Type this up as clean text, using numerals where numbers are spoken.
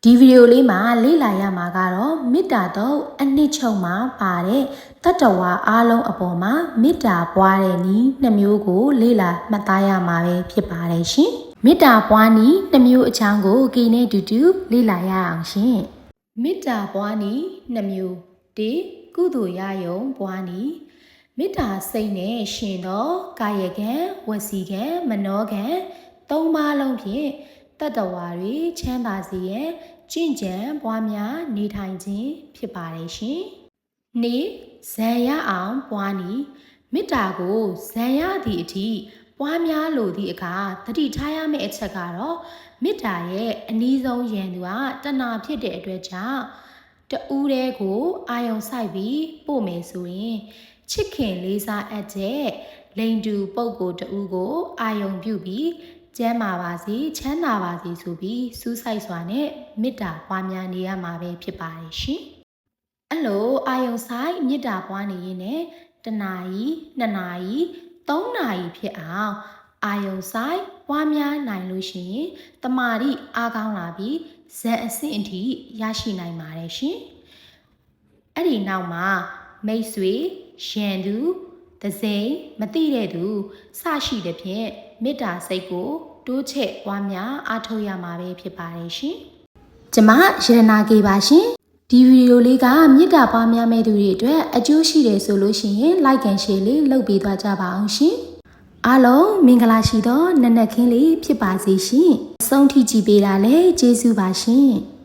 ဒီဗီဒီယိုလေးမှာလေ့လာရမှာကတော့မေတ္တာတော့အနှစ်ချုပ်မှာပါတဲ့တတ္တဝါအားလုံးအပေါ်မှာမေတ္တာပွားတဲ့နည်းနှစ်မျိုးကိုလေ့လာမှတ်သားရမှာပဲဖြစ်ပါတယ်ရှင်။မေတ္တာပွားနည်းနှစ်မျိုးအကြောင်းကိုကိနဲ့တူတူလေ့လာရအောင်ရှင်။မေတ္တာပွားနည်းနှစ်မျိုး၁ကုသိုလ်ရယုံပွားနည်းမေတ္တာစိတ်နဲ့ရှင်သောကာယကံဝစီကံမနောကံသုံးပါးလုံးဖြင့်တတ္တဝါတွေချမ်းသာစေရန်ကျင့်ကြံပွားများနေထိုင်ခြင်းဖြစ်ပါတယ်ရှင်။နေ့ဇံရအောင်ပွားနည်းမေတ္တာကိုဇံရသည့်အထိပွားများလိုသည့်အခါတတိထားရမယ့်အချက်ကတော့မေတ္တာရဲ့အနည်းဆုံးရန်သူကတဏှာဖြစ်တဲ့အတွက်ကြောင့်တဦးတည်းကိုအာယုံစိုက်ပြီးပို့မယ်ဆိုရင်ချစ်ခင်လေးစားအပ်တဲ့လိန်တူပုဂ္ဂိုလ်တဦးကိုအာယုံပြုပြီးကျမ်းမာပါစေချမ်းသာပါစေဆိုပြီးစူးစိုက်စွာနဲ့မေတ္တာပွားများနေရမှာပဲဖြစ်ပါတယ်ရှင်။အဲ့လိုအာယုံဆိုင်မေတ္တာပွားနေရင်လည်း1နာရီ2နာရီ3နာရီဖြစ်အောင်အာယုံဆိုင်ပွားများနိုင်လို့ရှိရင်တမာတိအားကောင်းလာပြီးဇန်အဆင့်အထိရရှိနိုင်ပါတယ်ရှင်။အဲ့ဒီနောက်မှာမိတ်ဆွေရန်သူတစိမ့်မသိတဲ့သူစရှိတဲ့ဖြင့်မေတ္တာစိတ်ကိုတိုးချဲ့ပွားများအားထုတ်ရမှာပဲဖြစ်ပါတယ်ရှင်။ကျမရတနာကေပါရှင်။ဒီဗီဒီယိုလေးကမေတ္တာပွားများမဲ့သူတွေအတွက်အကျိုးရှိတယ်ဆိုလို့ရှိရင် like and share လေးလုပ်ပေးသွားကြပါအောင်ရှင်။အားလုံးမင်္ဂလာရှိသောနက်နက်ခင်းလေးဖြစ်ပါစေရှင်။အဆုံးထိကြည့်ပေးတာလည်းကျေးဇူးပါရှင်။